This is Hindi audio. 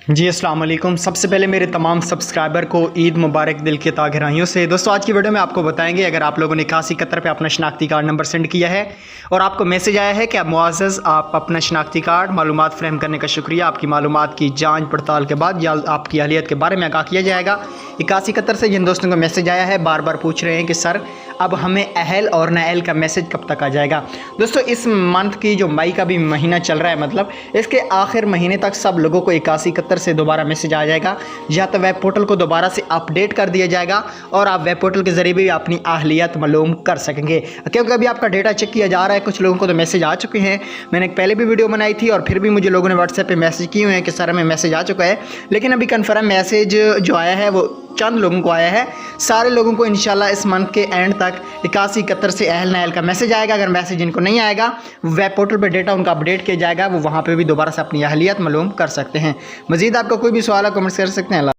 जी अस्सलाम वालेकुम। सबसे पहले मेरे तमाम सब्सक्राइबर को ईद मुबारक दिल के तागराइयों से। दोस्तों आज की वीडियो में आपको बताएंगे, अगर आप लोगों ने 81 71 पे अपना शनाख्ती कार्ड नंबर सेंड किया है और आपको मैसेज आया है कि आप मुआज़्ज़ज़ आप अपना शनाख्ती कार्ड मालूमात फ्रेम करने का शुक्रिया, आपकी मालूमात की जांच पड़ताल के बाद या आपकी अहलियत के बारे में आगाह किया जाएगा। 81 71 से जिन दोस्तों को मैसेज आया है बार बार पूछ रहे हैं कि सर अब हमें अहल और नाअहल का मैसेज कब तक आ जाएगा। दोस्तों इस मंथ की जो मई का भी महीना चल रहा है, मतलब इसके आखिर महीने तक सब लोगों को 81 71 से दोबारा मैसेज आ जाएगा, या तो वेब पोर्टल को दोबारा से अपडेट कर दिया जाएगा और आप वेब पोर्टल के ज़रिए भी अपनी अहलियत मालूम कर सकेंगे, क्योंकि अभी आपका डेटा चेक किया जा रहा है। कुछ लोगों को तो मैसेज आ चुके हैं, मैंने पहले भी वीडियो बनाई थी और फिर भी मुझे लोगों ने व्हाट्सएप पे मैसेज किए हुए हैं कि सर हमें मैसेज आ चुका है, लेकिन अभी कन्फर्म मैसेज जो आया है वो चंद लोगों को आया है। सारे लोगों को इंशाल्लाह इस मंथ के एंड तक 81 71 से अहल नाअहल का मैसेज आएगा। अगर मैसेज इनको नहीं आएगा, वेब पोर्टल पे डेटा उनका अपडेट किया जाएगा, वो वहाँ पे भी दोबारा से अपनी अहलियत मालूम कर सकते हैं। मज़ीद आपका कोई भी सवाल है कमेंट्स कर सकते हैं।